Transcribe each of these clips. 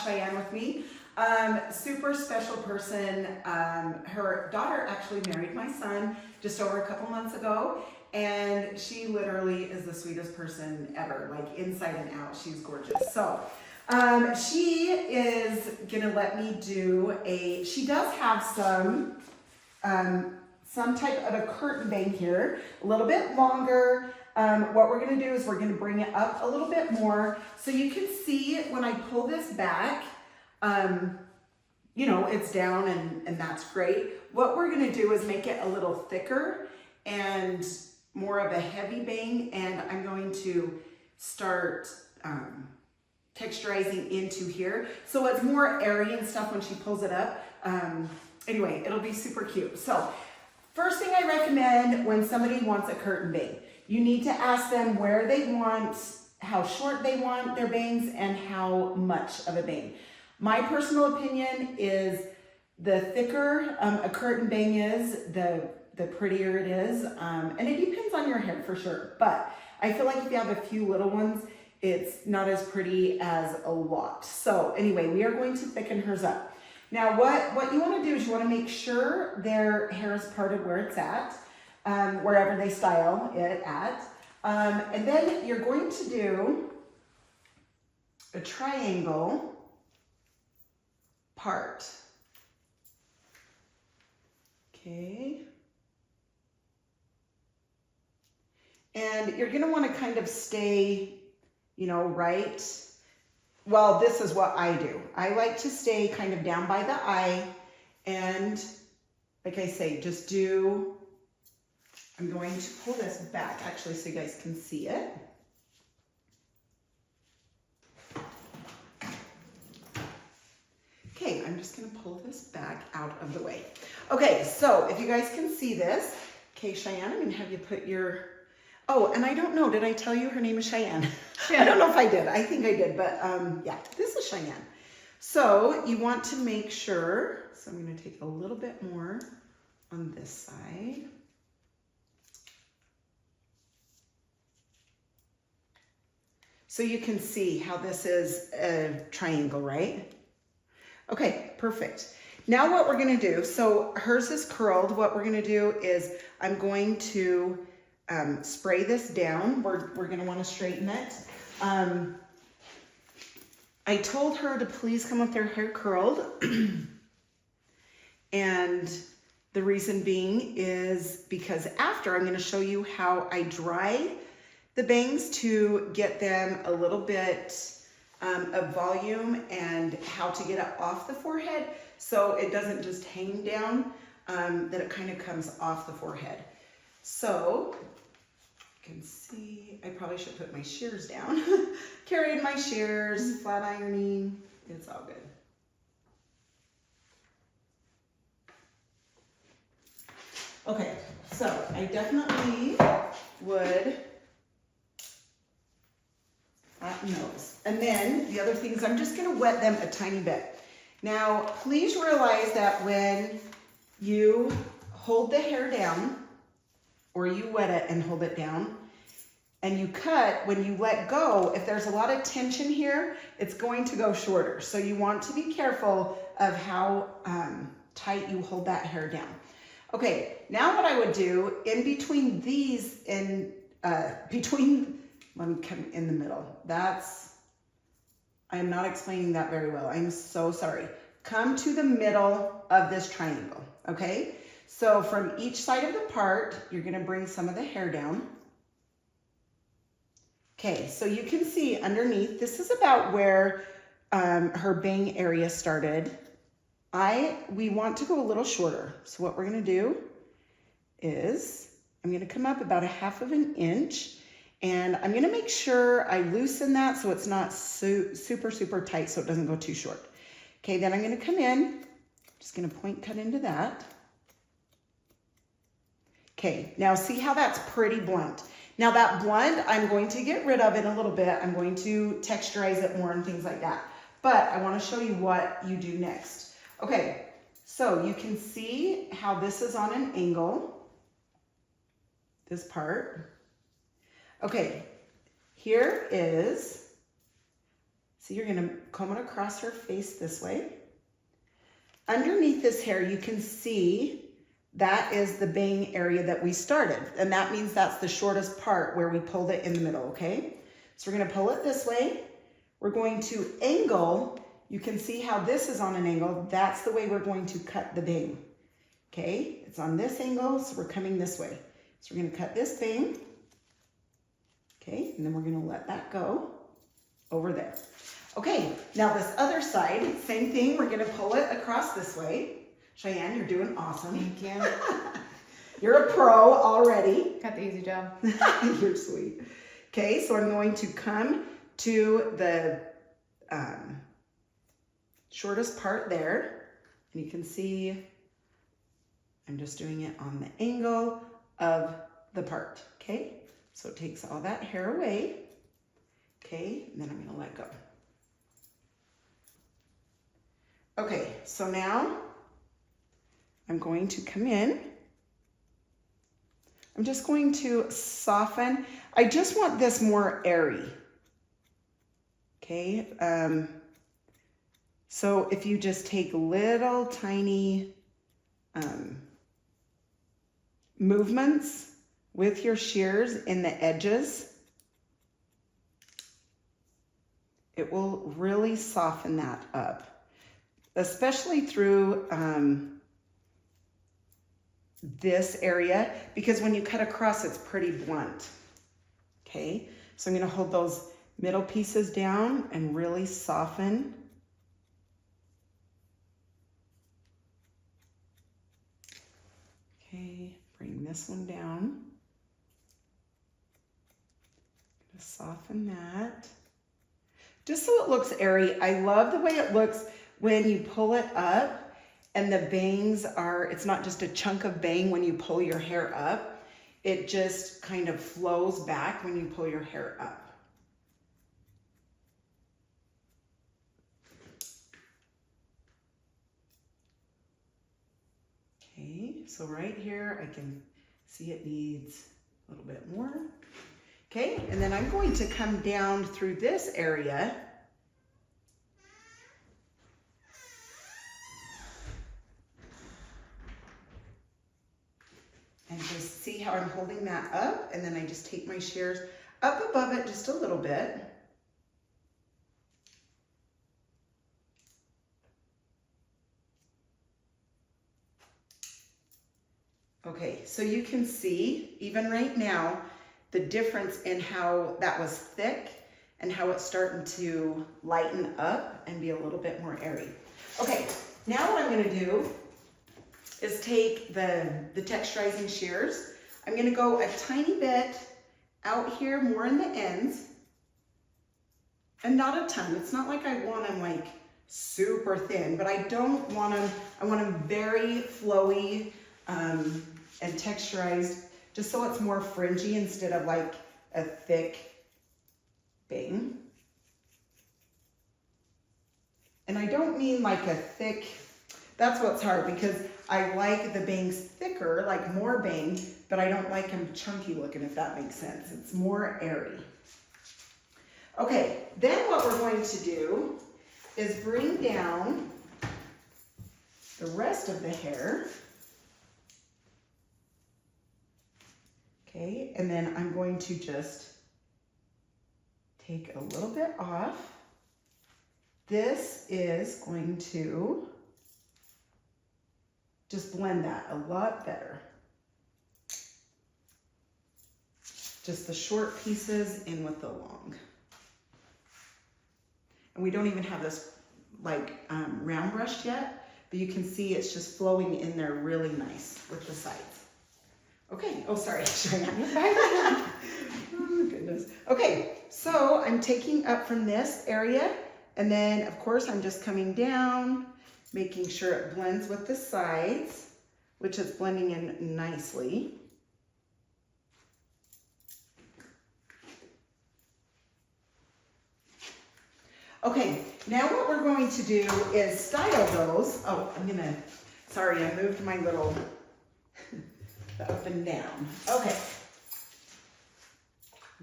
Shyanne with me. Super special person. Her daughter actually married my son just over a couple months ago, and she literally is the sweetest person ever, like inside and out. She's gorgeous. So she is gonna let me do she does have some type of a curtain bang here, a little bit longer. What we're gonna do is we're gonna bring it up a little bit more so you can see when I pull this back, you know, it's down and that's great. What we're gonna do is make it a little thicker and more of a heavy bang, and I'm going to start texturizing into here. So it's more airy and stuff when she pulls it up. Anyway, it'll be super cute. So first thing I recommend when somebody wants a curtain bang, you need to ask them where they want, how short they want their bangs, and how much of a bang. My personal opinion is the thicker a curtain bang is, the prettier it is. And it depends on your hair for sure. But I feel like if you have a few little ones, it's not as pretty as a lot. So anyway, we are going to thicken hers up. Now what you want to do is you want to make sure their hair is parted where it's at, wherever they style it at. And then you're going to do a triangle part. Okay. And you're going to want to kind of stay, you know, right. Well, this is what I do. I like to stay kind of down by the eye, and like I say, just do, I'm going to pull this back actually so you guys can see it. Okay, I'm just gonna pull this back out of the way. Okay, so if you guys can see this, okay, Shyanne, I'm gonna have you put your, oh, and I don't know, did I tell you her name is Shyanne? I don't know if I did, I think I did, but yeah, this is Shyanne. So you want to make sure, so I'm gonna take a little bit more on this side. So you can see how this is a triangle, right? Okay, perfect. Now what we're gonna do, so hers is curled. What we're gonna do is I'm going to spray this down. We're gonna wanna straighten it. I told her to please come with their hair curled. And the reason being is because after I'm gonna show you how I dry the bangs to get them a little bit of volume and how to get it off the forehead so it doesn't just hang down, that it kind of comes off the forehead. So you can see, I probably should put my shears down. Carried my shears, flat ironing, it's all good. Okay, so I definitely would flat nose. And then the other thing is I'm just gonna wet them a tiny bit. Now, please realize that when you hold the hair down, or you wet it and hold it down, and you cut, when you let go, if there's a lot of tension here, it's going to go shorter. So you want to be careful of how tight you hold that hair down. Okay, now what I would do in between these, let me come in the middle. I'm not explaining that very well. I'm so sorry. Come to the middle of this triangle, okay? So from each side of the part, you're gonna bring some of the hair down. Okay, so you can see underneath, this is about where her bang area started. We want to go a little shorter. So what we're gonna do is, I'm gonna come up about 1/2 inch, and I'm gonna make sure I loosen that so it's not super, super tight so it doesn't go too short. Okay, then I'm gonna come in, just gonna point cut into that. Okay, now see how that's pretty blunt. Now that blunt, I'm going to get rid of in a little bit. I'm going to texturize it more and things like that. But I wanna show you what you do next. Okay, so you can see how this is on an angle, this part. Okay, here is So you're gonna comb it across her face this way. Underneath this hair, you can see that is the bang area that we started. And that means that's the shortest part where we pulled it in the middle, okay? So we're gonna pull it this way. We're going to angle. You can see how this is on an angle. That's the way we're going to cut the bang, okay? It's on this angle, so we're coming this way. So we're gonna cut this bang, okay? And then we're gonna let that go over there. Okay, now this other side, same thing. We're gonna pull it across this way. Shyanne, you're doing awesome. Thank you. You're a pro already. Got the easy job. You're sweet. Okay, so I'm going to come to the shortest part there. And you can see I'm just doing it on the angle of the part, okay? So it takes all that hair away, okay? And then I'm gonna let go. Okay, so now I'm going to come in. I'm just going to soften. I just want this more airy. Okay, so if you just take little tiny movements with your shears in the edges, it will really soften that up, especially through this area, because when you cut across, it's pretty blunt. Okay, so I'm gonna hold those middle pieces down and really soften. Okay, bring this one down. Gonna soften that. Just so it looks airy. I love the way it looks when you pull it up and the bangs are, it's not just a chunk of bang when you pull your hair up. It just kind of flows back when you pull your hair up. Okay, so right here, I can see it needs a little bit more. Okay, and then I'm going to come down through this area. And just see how I'm holding that up, and then I just take my shears up above it just a little bit. Okay, so you can see, even right now, the difference in how that was thick and how it's starting to lighten up and be a little bit more airy. Okay, now what I'm gonna do is take the texturizing shears. I'm gonna go a tiny bit out here, more in the ends, and not a ton. It's not like I want them like super thin, but I don't want them, I want them very flowy and texturized, just so it's more fringy instead of like a thick bang. And I don't mean like a thick, that's what's hard, because I like the bangs thicker, like more bang, but I don't like them chunky looking, if that makes sense. It's more airy. Okay, then what we're going to do is bring down the rest of the hair. Okay, and then I'm going to just take a little bit off. This is going to just blend that a lot better. Just the short pieces in with the long. And we don't even have this like round brushed yet, but you can see it's just flowing in there really nice with the sides. Okay, oh sorry, oh goodness. Okay, so I'm taking up from this area, and then of course I'm just coming down, making sure it blends with the sides, which is blending in nicely. Okay, now what we're going to do is style those. Oh, sorry, I moved my little up and down. Okay.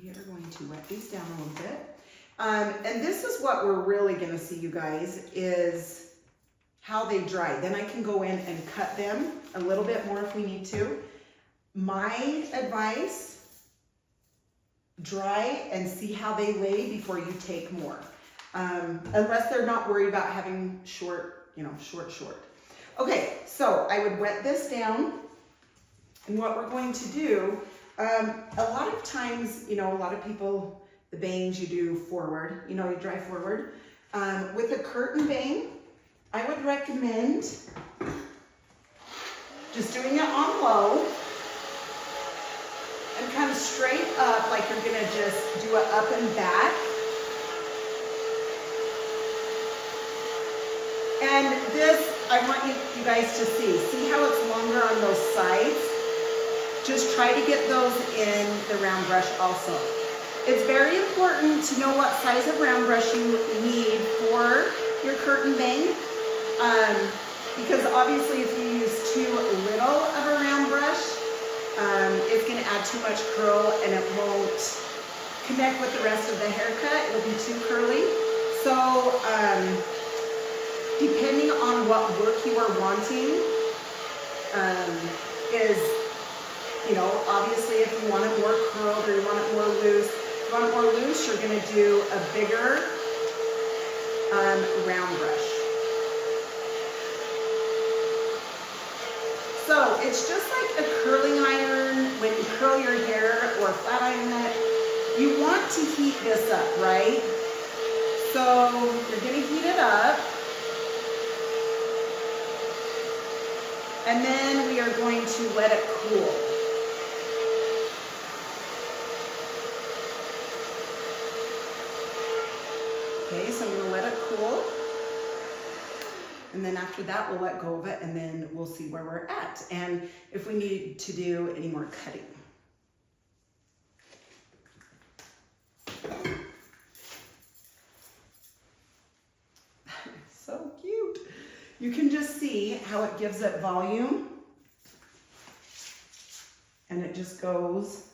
We are going to wet these down a little bit. And this is what we're really gonna see, you guys, is how they dry. Then I can go in and cut them a little bit more if we need to. My advice, dry and see how they lay before you take more. Unless they're not worried about having short, short. Okay, so I would wet this down. And what we're going to do, a lot of times, a lot of people, the bangs you do forward, you dry forward. With a curtain bang, I would recommend just doing it on low and kind of straight up like you're gonna just do it up and back. And this, I want you guys to see how it's longer on those sides? Just try to get those in the round brush also. It's very important to know what size of round brush you need for your curtain bang. Because obviously if you use too little of a round brush, it's gonna add too much curl and it won't connect with the rest of the haircut. It'll be too curly. So, depending on what look you are wanting, obviously if you want it more curled or you want it more loose, if you want it more loose, you're gonna do a bigger round brush. So it's just like a curling iron when you curl your hair or flat iron it. You want to heat this up, right? So you're gonna heat it up. And then we are going to let it cool. Okay, so I'm gonna let it cool. And then after that, we'll let go of it and then we'll see where we're at. And if we need to do any more cutting. So cute. You can just see how it gives it volume. And it just goes.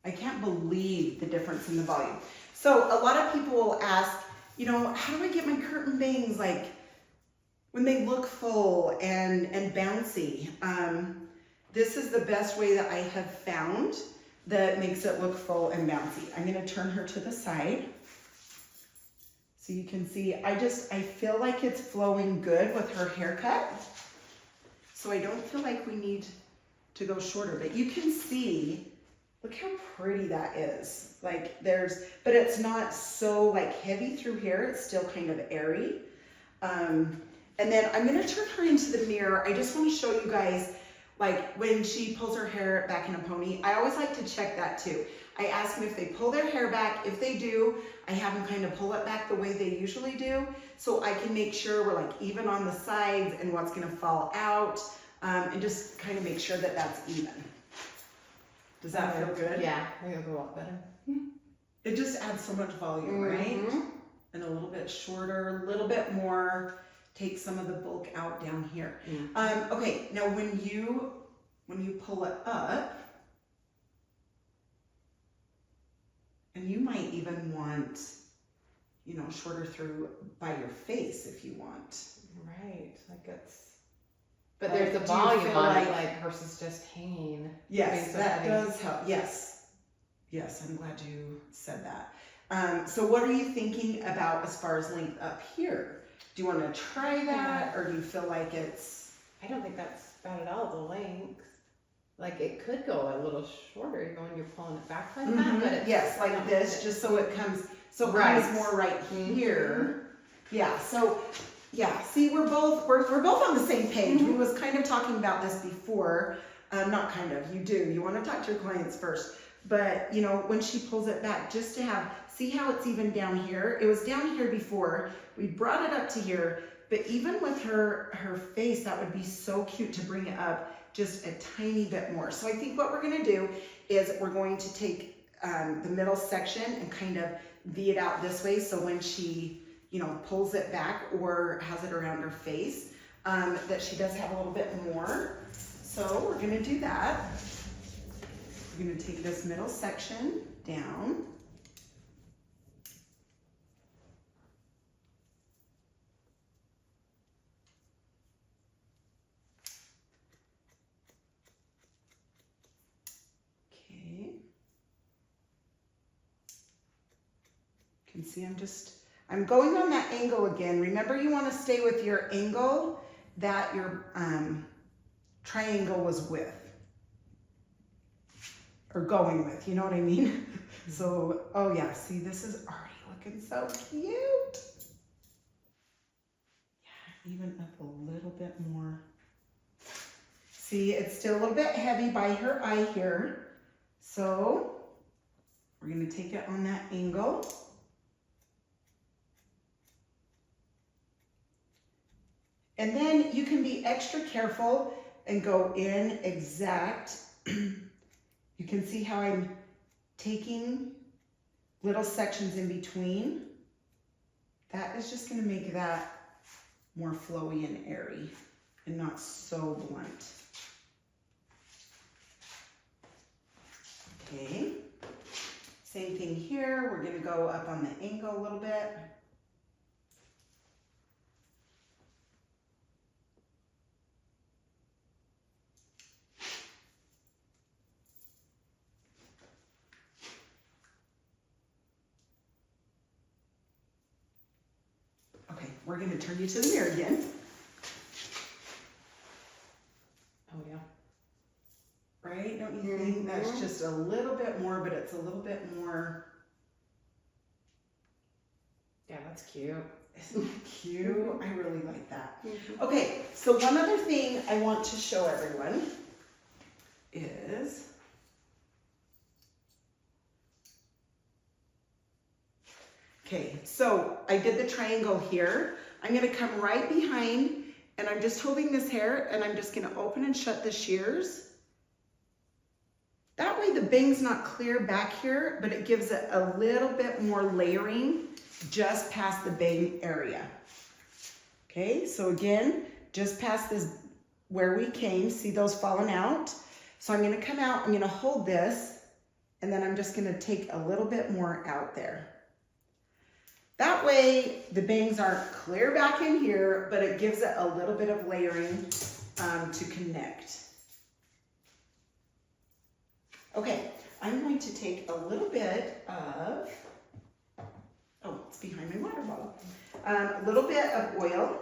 I can't believe the difference in the volume. So a lot of people will ask, how do I get my curtain bangs like when they look full and bouncy? This is the best way that I have found that makes it look full and bouncy. I'm gonna turn her to the side. So you can see, I feel like it's flowing good with her haircut. So I don't feel like we need to go shorter, but you can see, look how pretty that is. Like but it's not so like heavy through here. It's still kind of airy. And then I'm gonna turn her into the mirror. I just wanna show you guys, like when she pulls her hair back in a pony, I always like to check that too. I ask them if they pull their hair back. If they do, I have them kind of pull it back the way they usually do. So I can make sure we're like even on the sides and what's gonna fall out. And just kind of make sure that that's even. Does that feel good? Yeah, I think it'll go a lot better. It just adds so much volume, right? And a little bit shorter, a little bit more, take some of the bulk out down here. Okay, now when you pull it up, and you might even want, shorter through by your face if you want. Right, like it's. But there's the volume on it, like versus just hanging. Yes, that does help. Yes, I'm glad you said that. So what are you thinking about as far as length up here? Do you want to try that, or do you feel like it's? I don't think that's bad at all, the length. Like it could go a little shorter even when you're pulling it back like that. But it's, yes, like this, just so it comes, comes more right here. Yeah, so. Yeah, see, we're both on the same page. We was kind of talking about this before. Not kind of, you do. You want to talk to your clients first. But, when she pulls it back, just to see how it's even down here. It was down here before. We brought it up to here. But even with her face, that would be so cute to bring it up just a tiny bit more. So I think what we're going to do is we're going to take the middle section and kind of V it out this way. So when she pulls it back or has it around her face, that she does have a little bit more. So we're gonna do that. We're gonna take this middle section down. And see, I'm going on that angle again. Remember, you want to stay with your angle that your triangle was with. Or going with, you know what I mean? So, oh yeah, see, this is already looking so cute. Yeah, even up a little bit more. See, it's still a little bit heavy by her eye here. So, we're gonna take it on that angle. And then you can be extra careful and go in exact. You can see how I'm taking little sections in between. That is just gonna make that more flowy and airy and not so blunt. Okay, same thing here. We're gonna go up on the angle a little bit. Okay, we're gonna turn you to the mirror again. Oh yeah. Right, don't you think? That's just a little bit more, but it's a little bit more. Yeah, that's cute. Isn't that cute? I really like that. Okay, so one other thing I want to show everyone is okay, so I did the triangle here. I'm gonna come right behind and I'm just holding this hair and I'm just gonna open and shut the shears. That way the bang's not clear back here, but it gives it a little bit more layering just past the bang area. Okay, so again, just past this where we came, see those falling out? So I'm gonna come out, I'm gonna hold this, and then I'm just gonna take a little bit more out there. That way the bangs aren't clear back in here, but it gives it a little bit of layering to connect. Okay, I'm going to take a little bit of, oh, it's behind my water bottle. A little bit of oil.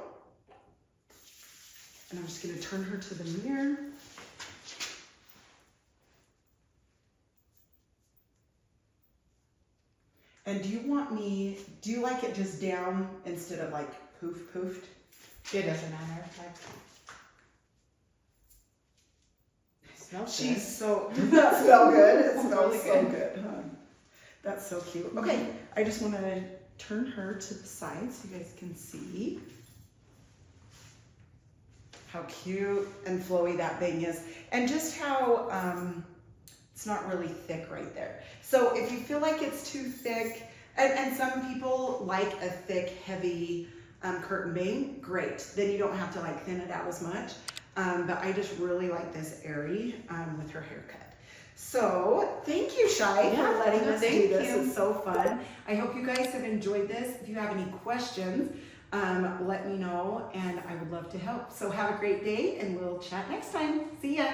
And I'm just gonna turn her to the mirror. And do you like it just down instead of like poofed? It doesn't matter. She's so, that smells good. It smells Really so good. good, huh? That's so cute. Okay, I just want to turn her to the side so you guys can see how cute and flowy that bang is. And just how it's not really thick right there. So if you feel like it's too thick, and some people like a thick, heavy curtain bang, great. Then you don't have to like thin it out as much. But I just really like this airy with her haircut. So thank you, Shyanne, for letting us do this. It's so fun. I hope you guys have enjoyed this. If you have any questions, let me know and I would love to help. So have a great day and we'll chat next time. See ya.